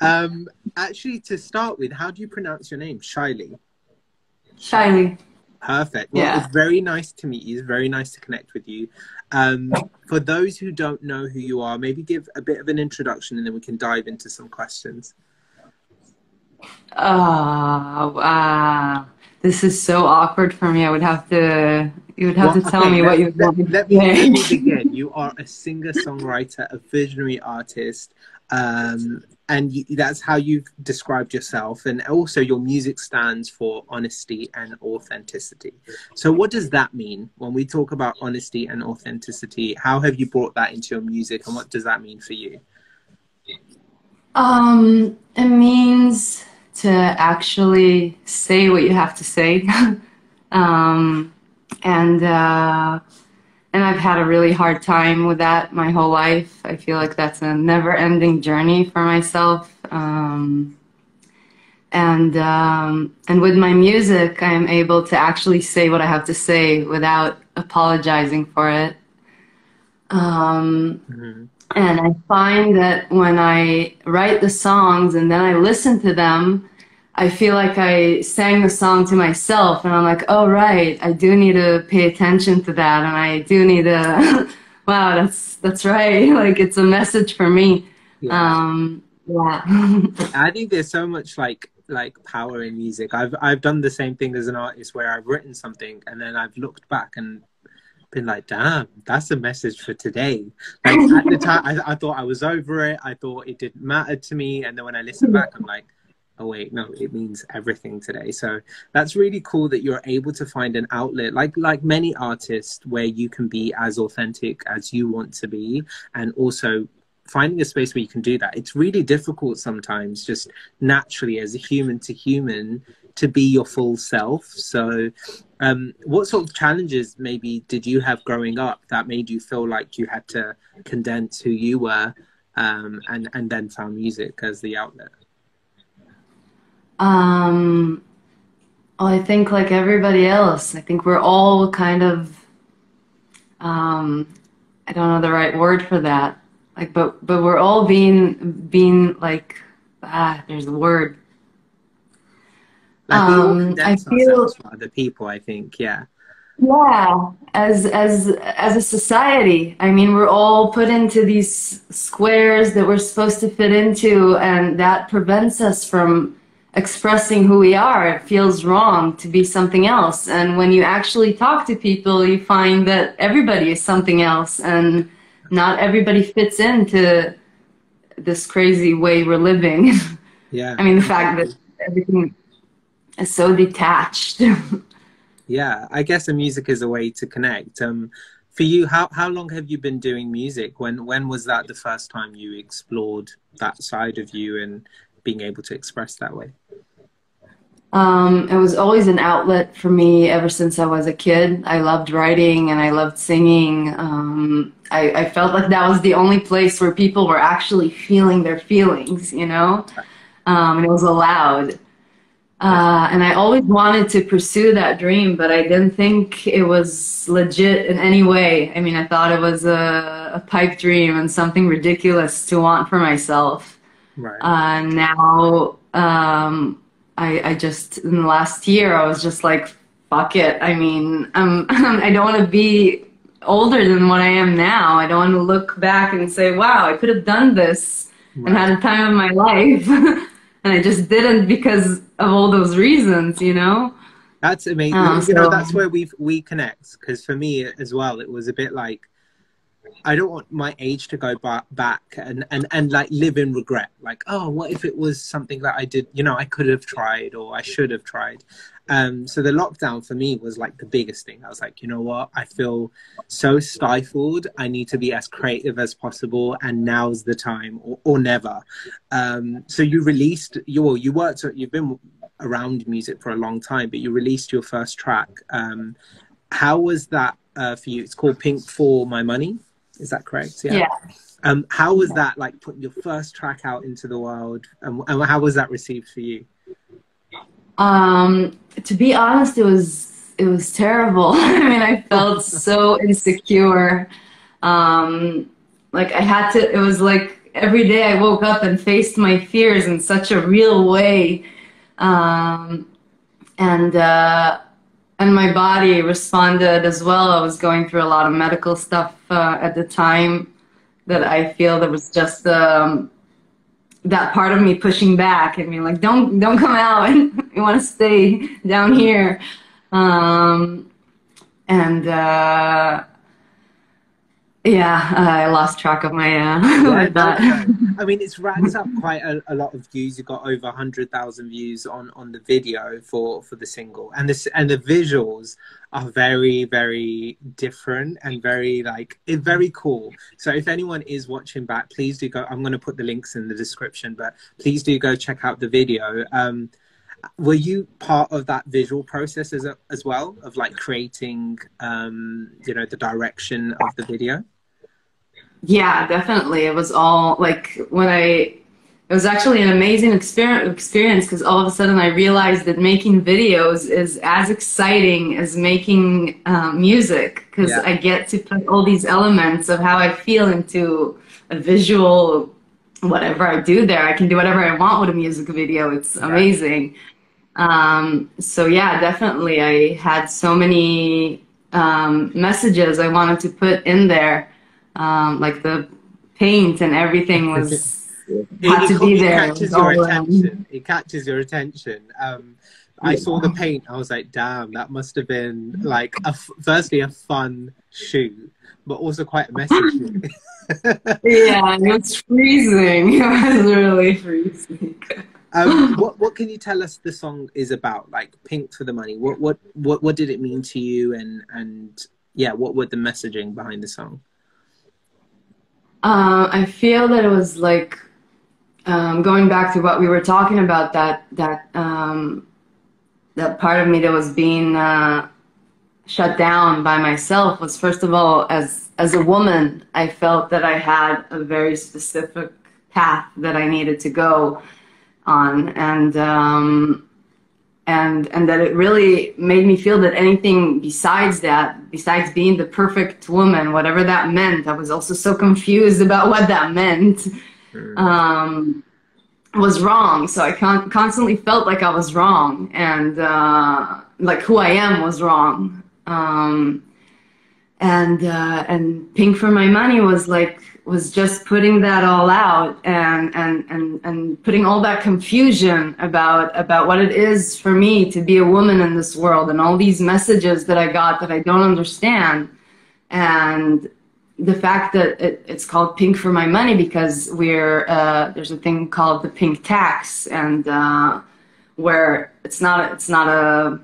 Actually, to start with, how do you pronounce your name? Shyli. Shyly. Perfect. Well, Yeah. it's very nice to meet you. It's very nice to connect with you. For those who don't know who you are, maybe give a bit of an introduction and then we can dive into some questions. Oh, wow. This is so awkward for me. You would have Well, to tell okay, me what you want me let me to say. begin. You are a singer-songwriter, a visionary artist, and that's how you've described yourself. And also, your music stands for honesty and authenticity. So, what does that mean when we talk about honesty and authenticity? How have you brought that into your music, and what does that mean for you? It means to actually say what you have to say. Um, and I've had a really hard time with that my whole life. I feel like that's a never-ending journey for myself. And with my music, I am able to actually say what I have to say without apologizing for it. Um, Mhm. and I find that when I write the songs and then I listen to them, I feel like I sang the song to myself, and I'm like, oh, right, I do need to pay attention to that, and I do need to, wow, that's right. Like, it's a message for me. Yeah. Yeah. I think there's so much like power in music. I've done the same thing as an artist where I've written something and then I've looked back and been like, damn, that's a message for today. Like at the time, I thought I was over it. I thought it didn't matter to me. And then when I listen back, I'm like, oh wait, no, it means everything today. So that's really cool that you're able to find an outlet, like many artists, where you can be as authentic as you want to be, and also finding a space where you can do that. It's really difficult sometimes, just naturally as a human to human, to be your full self. So what sort of challenges maybe did you have growing up that made you feel like you had to condense who you were, and then found music as the outlet? Um, well, I think like everybody else, I think we're all kind of, um, I don't know the right word for that. Like, but we're all being like, there's a word. Like we all I condense feel, ourselves for other people, I think. Yeah. yeah, as a society, I mean, we're all put into these squares that we're supposed to fit into, and that prevents us from expressing who we are. It feels wrong to be something else. And when you actually talk to people, you find that everybody is something else, and not everybody fits into this crazy way we're living. Yeah, I mean, the fact that exactly. everything is so detached. Yeah, I guess the music is a way to connect. For you, how long have you been doing music? When was that the first time you explored that side of you and being able to express that way? It was always an outlet for me ever since I was a kid. I loved writing and I loved singing. I felt like that was the only place where people were actually feeling their feelings, you know? And it was allowed. Yeah. And I always wanted to pursue that dream, but I didn't think it was legit in any way. I mean, I thought it was a pipe dream and something ridiculous to want for myself. Right. Now, I just, in the last year, I was just like, fuck it. I mean, I don't want to be older than what I am now. I don't want to look back and say, wow, I could have done this and Right. had a time of my life. And I just didn't because of all those reasons, you know? That's amazing. So, That's where we connect. Because for me as well, it was a bit like I don't want my age to go back and like live in regret. Like, oh, what if it was something that I did, I could have tried or I should have tried. So the lockdown for me was like the biggest thing. I was like, you know what? I feel so stifled. I need to be as creative as possible, and now's the time, or never. So you released you worked, you've been around music for a long time, but you released your first track. How was that for you? It's called Pink for My Money. Is that correct? Yeah. yeah. How was that like putting your first track out into the world, and how was that received for you? To be honest, it was terrible. I mean, I felt so insecure. Like I had to, it was like every day I woke up and faced my fears in such a real way. Um, and my body responded as well. I was going through a lot of medical stuff at the time that I feel there was just that part of me pushing back and being like, don't come out. You want to stay down here. Yeah, I lost track of my thought. I mean, it's racked up quite a lot of views. You got over 100,000 views on the video for the single, and the visuals are very, very different and very very cool. So if anyone is watching back, please do go. I'm going to put the links in the description, but please do go check out the video. Were you part of that visual process as well, of like creating, the direction of the video? Yeah, definitely. It was all like it was actually an amazing experience because all of a sudden I realized that making videos is as exciting as making music, because I get to put all these elements of how I feel into a visual. Whatever I do there, I can do whatever I want with a music video. It's amazing. So yeah, definitely. I had so many messages I wanted to put in there. Like the paint and everything had to be there. It catches your attention. I saw the paint. I was like, damn, that must have been like firstly a fun shoot, but also quite a message. Yeah, it was freezing. It was really freezing. What can you tell us the song is about? Like Pink for the Money. What did it mean to you? And yeah, what were the messaging behind the song? I feel that it was like going back to what we were talking about, that part of me that was being shut down by myself was, first of all, as a woman, I felt that I had a very specific path that I needed to go on, and that it really made me feel that anything besides that, besides being the perfect woman, whatever that meant, I was also so confused about what that meant, was wrong. So I constantly felt like I was wrong, and like who I am was wrong. And Pink for My Money was just putting that all out and putting all that confusion about what it is for me to be a woman in this world, and all these messages that I got that I don't understand, and the fact that it's called Pink for My Money because there's a thing called the pink tax, and where it's not a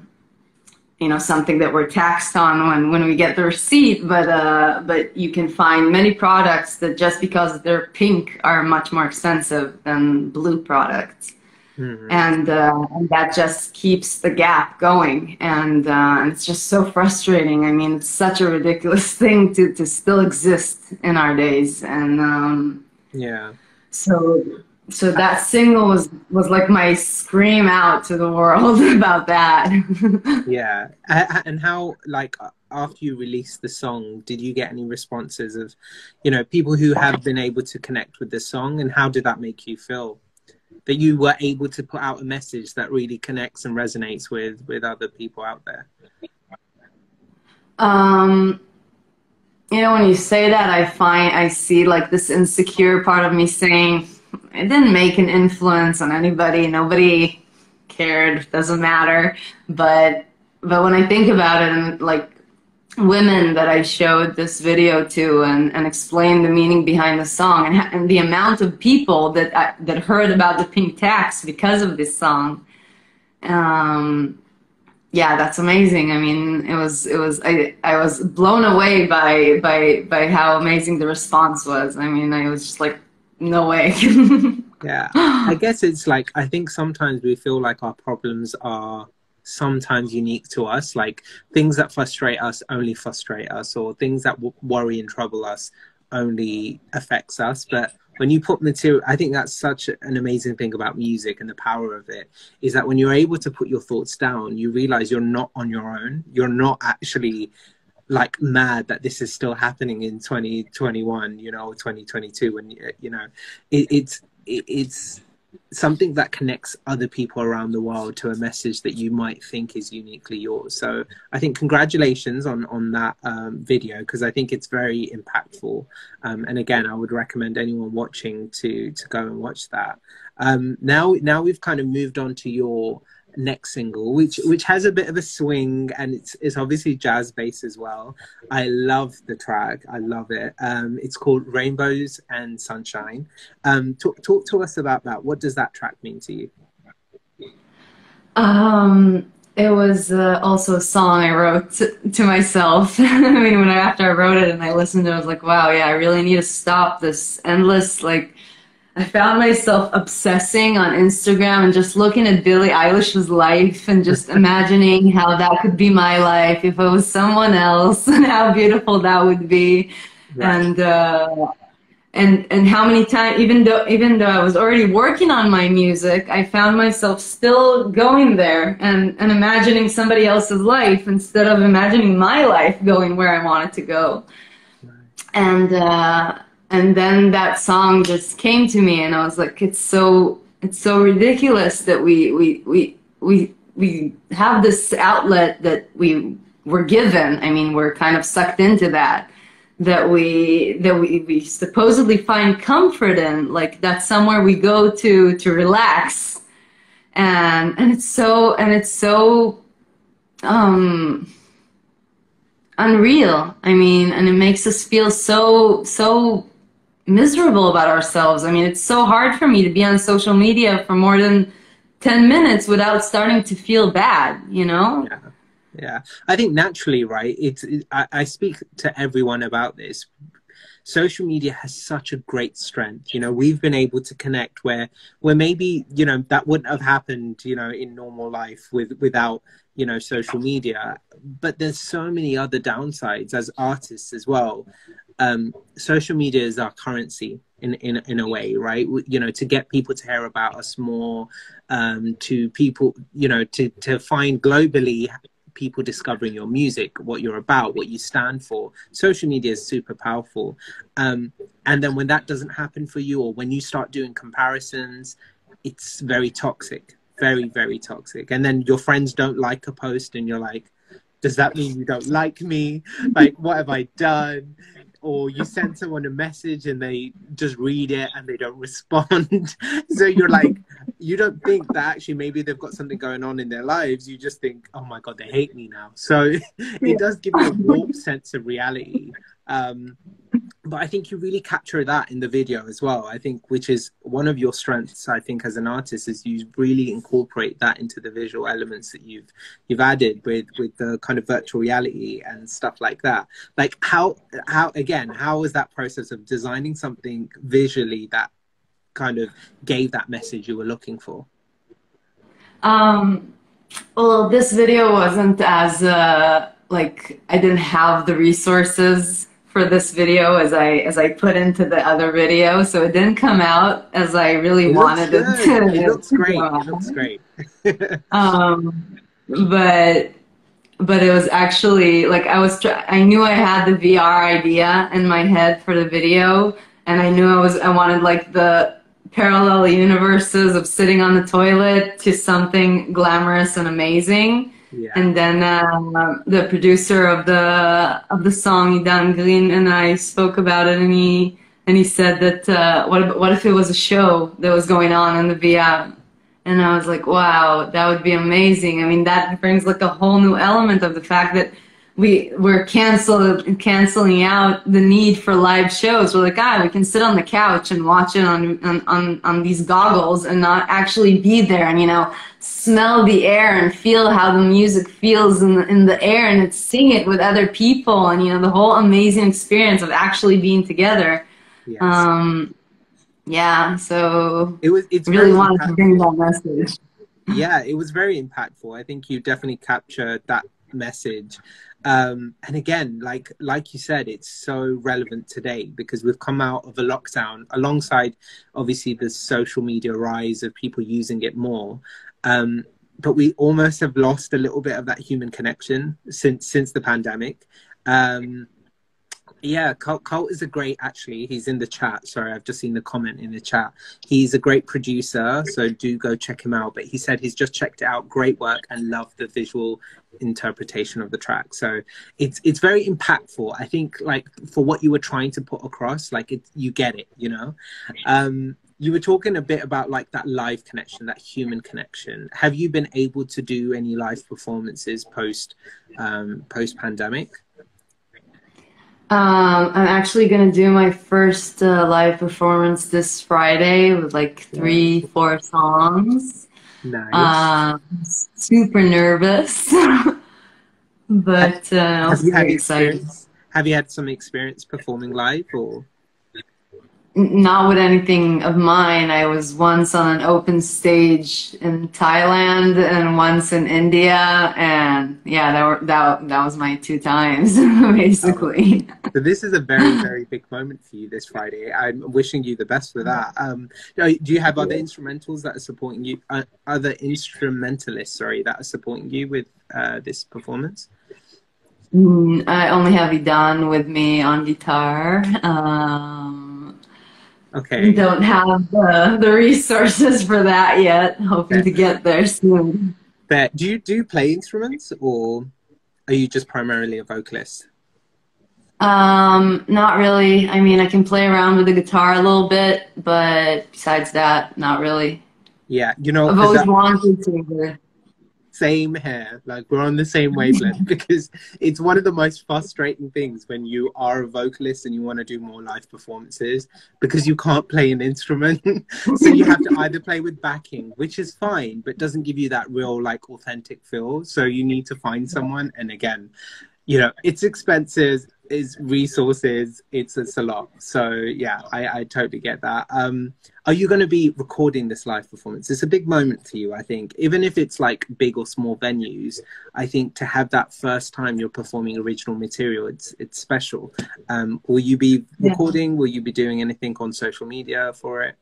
something that we're taxed on when we get the receipt, but you can find many products that just because they're pink are much more expensive than blue products. And that just keeps the gap going, and it's just so frustrating. I mean, it's such a ridiculous thing to still exist in our days, and so that single was like my scream out to the world about that. Yeah. And how, like, after you released the song, did you get any responses of, people who have been able to connect with the song, and how did that make you feel? That you were able to put out a message that really connects and resonates with other people out there? When you say that, I see like this insecure part of me saying, it didn't make an influence on anybody. Nobody cared. Doesn't matter. But when I think about it, and like women that I showed this video to and explained the meaning behind the song, and the amount of people that heard about the pink tax because of this song, yeah, that's amazing. I mean, I was blown away by how amazing the response was. I mean, I was just like, no way. Yeah, I guess it's like, I think sometimes we feel like our problems are sometimes unique to us, like things that frustrate us only frustrate us, or things that worry and trouble us only affects us. But when you put material, I think that's such an amazing thing about music, and the power of it is that when you're able to put your thoughts down, you realize you're not on your own. You're not actually like mad that this is still happening in 2021, you know, 2022, when you know it's something that connects other people around the world to a message that you might think is uniquely yours. So I think congratulations on that video, because I think it's very impactful. And again, I would recommend anyone watching to go and watch that. Now we've kind of moved on to your next single, which has a bit of a swing, and it's obviously jazz based as well. I love the track. I love it. It's called Rainbows and Sunshine. Talk to us about that. What does that track mean to you? It was also a song I wrote to myself. I mean, after I wrote it and I listened to it, I was like, wow, yeah, I really need to stop this endless, like, I found myself obsessing on Instagram and just looking at Billie Eilish's life and just imagining how that could be my life if it was someone else, and how beautiful that would be. Right. And how many times, even though I was already working on my music, I found myself still going there and imagining somebody else's life instead of imagining my life going where I wanted to go. Right. And then that song just came to me, and I was like, it's so ridiculous that we have this outlet that we were given. I mean, we're kind of sucked into that we supposedly find comfort in, like that's somewhere we go to relax, and it's so unreal. I mean, and it makes us feel so miserable about ourselves. I mean, it's so hard for me to be on social media for more than 10 minutes without starting to feel bad, you know? Yeah. I think naturally, right? I speak to everyone about this. Social media has such a great strength. You know, we've been able to connect where maybe, you know, that wouldn't have happened, you know, in normal life without, you know, social media. But there's so many other downsides as artists as well. Social media is our currency in a way, right? You know, to get people to hear about us more, to people, you know, to find globally people discovering your music, what you're about, what you stand for. Social media is super powerful. And then when that doesn't happen for you, or when you start doing comparisons, it's very toxic, very, very toxic. And then your friends don't like a post and you're like, does that mean you don't like me? Like, what have I done? Or you send someone a message and they just read it and they don't respond. So you're like, you don't think that actually maybe they've got something going on in their lives. You just think, oh my God, they hate me now. So it does give you a warped sense of reality. But I think you really capture that in the video as well. I think, which is one of your strengths, I think, as an artist, is you really incorporate that into the visual elements that you've added with the kind of virtual reality and stuff like that. Like how was that process of designing something visually that kind of gave that message you were looking for? Well, this video wasn't as like, I didn't have the resources for this video as I put into the other video, so it didn't come out as I really wanted it to. It looks great. It looks great. But it was actually like I knew I had the VR idea in my head for the video, and I knew I wanted like the parallel universes of sitting on the toilet to something glamorous and amazing. Yeah. And then the producer of the song, Dan Green, and I spoke about it, and he said that what if it was a show that was going on in the VR? And I was like, wow, that would be amazing. I mean, that brings like a whole new element of the fact that we're canceling out the need for live shows. We're like, we can sit on the couch and watch it on these goggles and not actually be there, and, you know, smell the air and feel how the music feels in the air, and sing it with other people, and, you know, the whole amazing experience of actually being together. Yes. Yeah, so it's really wanted to bring that message. Yeah, it was very impactful. I think you definitely captured that message. And again, like you said, it's so relevant today because we've come out of a lockdown alongside obviously the social media rise of people using it more. But we almost have lost a little bit of that human connection since the pandemic. Um, Yeah, Colt is a great, actually. He's in the chat. Sorry, I've just seen the comment in the chat. He's a great producer, so do go check him out. But he said he's just checked it out. Great work and loved the visual interpretation of the track. So it's very impactful. I think, like, for what you were trying to put across, like, you get it, you know? You were talking a bit about, like, that live connection, that human connection. Have you been able to do any live performances post pandemic? I'm actually gonna do my first live performance this Friday with like three, 4 songs. Nice. Super nervous, but Have also you had very excited. experience? Have you had some experience performing live, or? Not with anything of mine. I was once on an open stage in Thailand and once in India, and yeah, that was my 2 times Oh, basically. so this is a very, very big moment for you this Friday. I'm wishing you the best for that. Do you have other instrumentals that are supporting you? Other instrumentalists, sorry, that are supporting you with this performance? I only have Idan with me on guitar. Okay. Don't have the resources for that yet. Hoping Fair. to get there soon. Fair. Do you play instruments, or are you just primarily a vocalist? Not really. I mean, I can play around with the guitar a little bit, but besides that, not really. Yeah, you know, I've as always a wanted to. same here, like we're on the same wavelength, because it's one of the most frustrating things when you are a vocalist and you want to do more live performances, because you can't play an instrument. So you have to either play with backing, which is fine but doesn't give you that real, like, authentic feel. So you need to find someone, and again, you know, it's expensive, it's resources, it's a lot. So yeah, I totally get that. Are you going to be recording this live performance? It's a big moment for you, I think. Even if it's like big or small venues, I think to have that first time you're performing original material, it's special. Will you be Yeah, recording? Will you be doing anything on social media for it?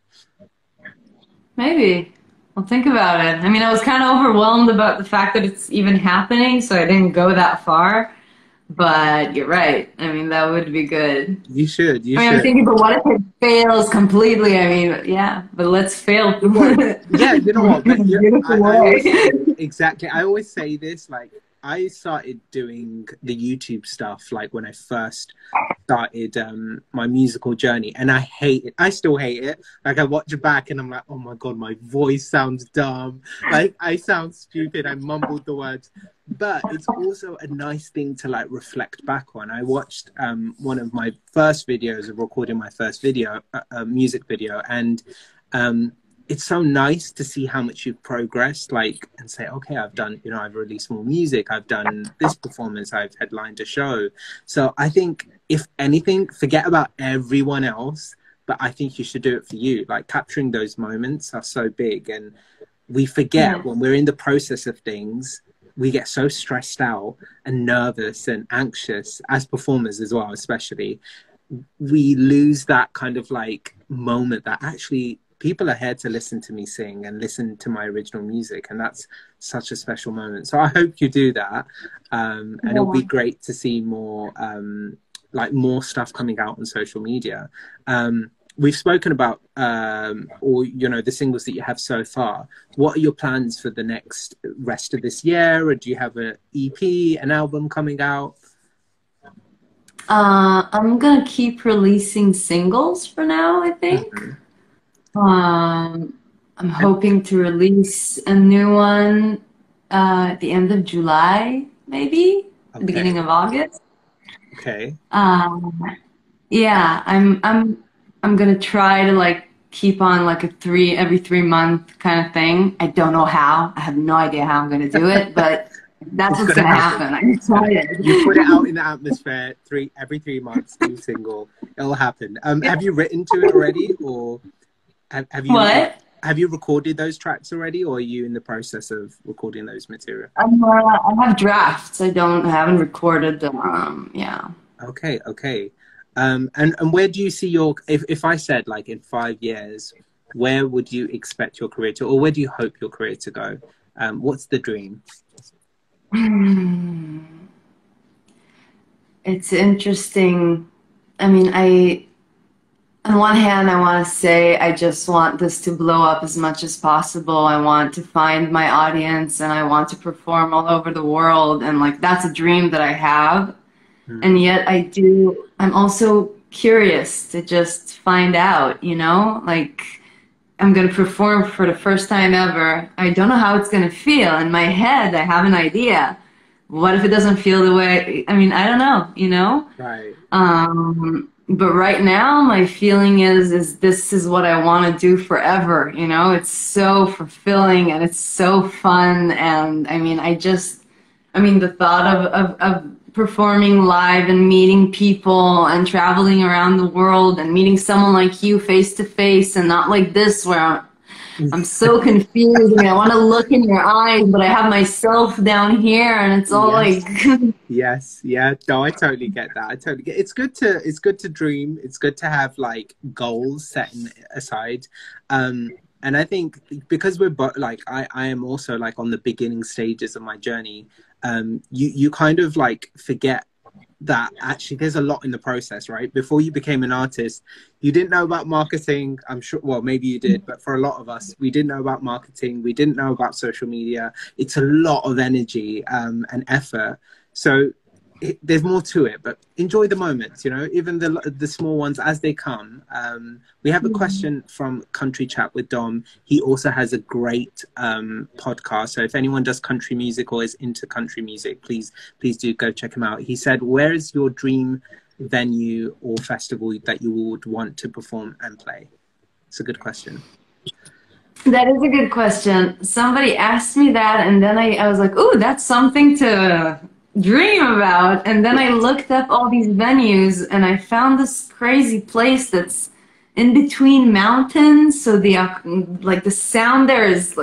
maybe. Well, think about it. I mean, I was kind of overwhelmed about the fact that it's even happening, so I didn't go that far. But you're right. I mean, that would be good. You should, you I mean, I'm should. thinking, but what if it fails completely? I mean, yeah, but let's fail It won't. Yeah, you know what? in But a yeah, beautiful I way. always exactly. I always say this. Like, I started doing the YouTube stuff like when I first started my musical journey, and I hate it. I still hate it. Like, I watch it back and I'm like, oh my god, my voice sounds dumb. Like, I sound stupid. I mumbled the words. But it's also a nice thing to, like, reflect back on. I watched one of my first videos of recording my first video, music video, and it's so nice to see how much you've progressed, like, and say, okay, I've done, you know, I've released more music, I've done this performance, I've headlined a show. So I think, if anything, forget about everyone else, but I think you should do it for you. Like, capturing those moments are so big, and we forget Yeah. when we're in the process of things, we get so stressed out and nervous and anxious, as performers as well, especially. We lose that kind of, like, moment that actually people are here to listen to me sing and listen to my original music, and that's such a special moment. So I hope you do that, and it'll be Yeah. great to see more, like, more stuff coming out on social media. We've spoken about, or, you know, the singles that you have so far. What are your plans for the next rest of this year, or do you have an EP, an album coming out? I'm gonna keep releasing singles for now, I think. Mhm. I'm And hoping to release a new one at the end of July, maybe, beginning okay, of August. okay. Um, yeah, I'm gonna try to like keep on like a every 3 month kind of thing. I don't know how. I have no idea how I'm gonna do it, but that's It's what's gonna gonna happen. happen. I'm It's gonna. You excited. put it out in the atmosphere. Every 3 months, new single. It'll happen. Have you written to it already, or have you, like, What? have you recorded those tracks already, or are you in the process of recording those material? I have drafts. I haven't recorded them. Yeah. Okay, okay. And where do you see your, if I said, like, in 5 years, where would you expect your career to, or where do you hope your career to go? What's the dream? Hmm. it's interesting. I mean, on one hand, I want to say I just want this to blow up as much as possible. I want to find my audience and I want to perform all over the world. And like, that's a dream that I have. And yet I'm also curious to just find out, you know, like I'm going to perform for the first time ever. I don't know how it's going to feel. In my head, I have an idea. What if it doesn't feel the way, I mean, I don't know, you know? Right. But right now, my feeling is this is what I want to do forever. You know, it's so fulfilling and it's so fun. And I mean, the thought of performing live and meeting people and traveling around the world and meeting someone like you face to face and not like this where I'm so confused and I want to look in your eyes, but I have myself down here and it's all like yes, yeah. No, I totally get that. I totally get. It's good to dream. It's good to have like goals set aside. And I think because we're like I am also like on the beginning stages of my journey. You kind of like forget that actually there's a lot in the process, right? Before you became an artist, you didn't know about marketing. I'm sure, well, maybe you did, but for a lot of us, we didn't know about marketing. We didn't know about social media. It's a lot of energy and effort. So there's more to it, but enjoy the moments, you know, even the small ones as they come. We have a question from Country Chat with Dom. He also has a great podcast. So if anyone does country music or is into country music, please do go check him out. He said, where is your dream venue or festival that you would want to perform and play? It's a good question. That is a good question. Somebody asked me that, and then I was like, ooh, that's something to dream about. And then I looked up all these venues, and I found this crazy place that's in between mountains. So the like the sound there is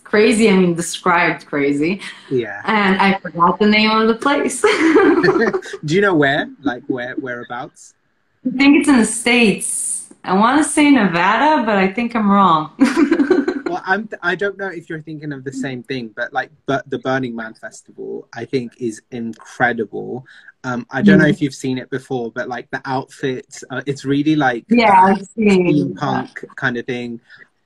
crazy. I mean, described crazy. Yeah. And I forgot the name of the place. Do you know where? Like whereabouts? I think it's in the States. I want to say Nevada, but I think I'm wrong. Well, I don't know if you're thinking of the same thing, but the Burning Man Festival, I think, is incredible. I don't know if you've seen it before, but like the outfits, it's really like I've seen steampunk kind of thing.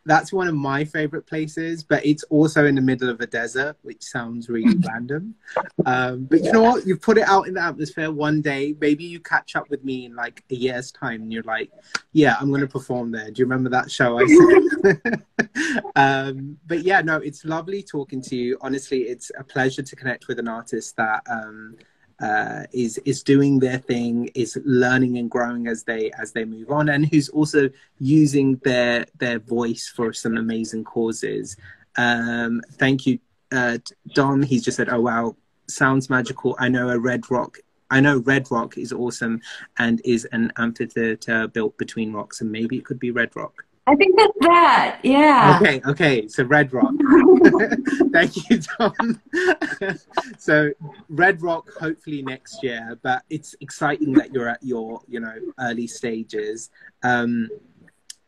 That's one of my favorite places, but it's also in the middle of a desert, which sounds really random. But you know what? You put it out in the atmosphere one day. Maybe you catch up with me in like a year's time and you're like, yeah, I'm going to perform there. Do you remember that show I said? But yeah, no, it's lovely talking to you. Honestly, it's a pleasure to connect with an artist that is doing their thing, is learning and growing as they move on, and who's also using their voice for some amazing causes. Thank you, Dom. He's just said, "Oh wow, sounds magical. I know Red Rock is awesome and is an amphitheater built between rocks, and maybe it could be Red Rock." I think that's that. Yeah. Okay. So Red Rock. Thank you, Tom. So Red Rock, hopefully next year. But it's exciting that you're at your, early stages.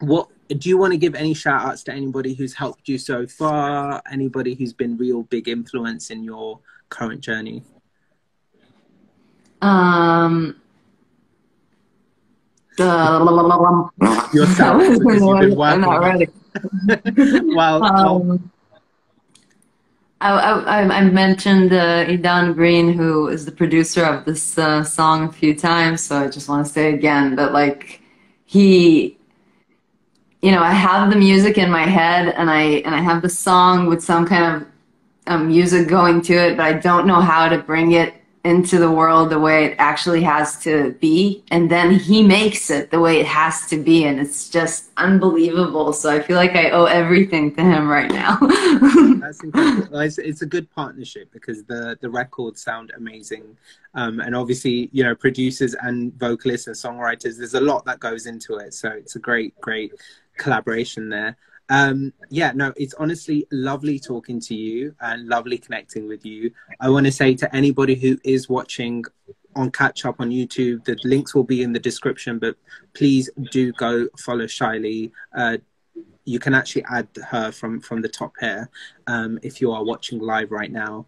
What do you want to give any shout outs to anybody who's helped you so far? Anybody who's been real big influence in your current journey? Yourself, because you've been working. I'm not ready. Well, I mentioned Idan Green, who is the producer of this song a few times. So I just want to say again that like he, I have the music in my head and I have the song with some kind of music going to it, but I don't know how to bring it into the world the way it actually has to be, and then he makes it the way it has to be, and it's just unbelievable. So I feel like I owe everything to him right now. That's incredible. Well, it's a good partnership because the records sound amazing, and obviously producers and vocalists and songwriters, there's a lot that goes into it, so it's a great collaboration there. It's honestly lovely talking to you and lovely connecting with you. I want to say to anybody who is watching on Catch Up on YouTube, the links will be in the description, but please do go follow Shyli. You can actually add her from the top here if you are watching live right now.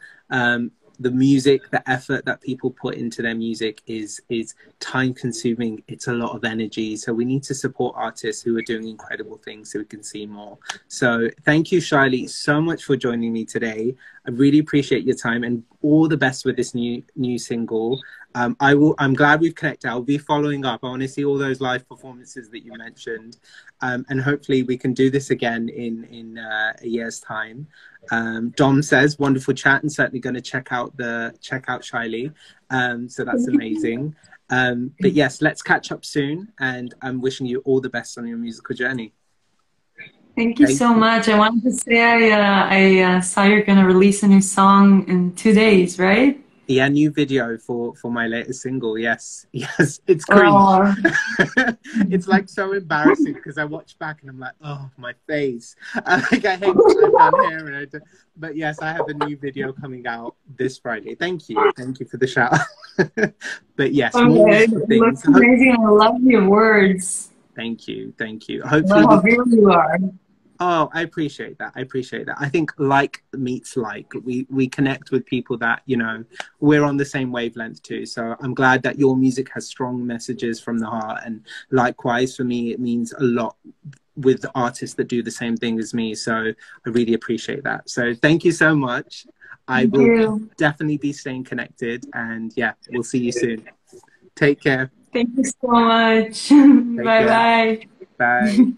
the music, the effort that people put into their music is time consuming. It's a lot of energy. So we need to support artists who are doing incredible things so we can see more. So thank you, Shyli, so much for joining me today. I really appreciate your time, and all the best with this new single. I'm glad we've connected. I'll be following up. I want to see all those live performances that you mentioned, and hopefully we can do this again in a year's time. Dom says wonderful chat, and certainly going to check out Shyli. So that's amazing. But yes, let's catch up soon, and I'm wishing you all the best on your musical journey. Thank you so much. I wanted to say I saw you're going to release a new song in 2 days, right? Yeah, new video for my latest single. Yes, it's cringe. It's like so embarrassing because I watch back and I'm like, oh, my face. Like I hate what I've done here. But yes, I have a new video coming out this Friday. Thank you for the shout. But yes, more it looks amazing. I love your words. Thank you. Hopefully, how real you are. Oh, I appreciate that. I think like meets like. We connect with people that, you know, we're on the same wavelength too. So I'm glad that your music has strong messages from the heart. And likewise, for me, it means a lot with artists that do the same thing as me. So I really appreciate that. So thank you so much. I will definitely be staying connected. And yeah, we'll see you soon. Take care. Thank you so much. Bye-bye. Bye.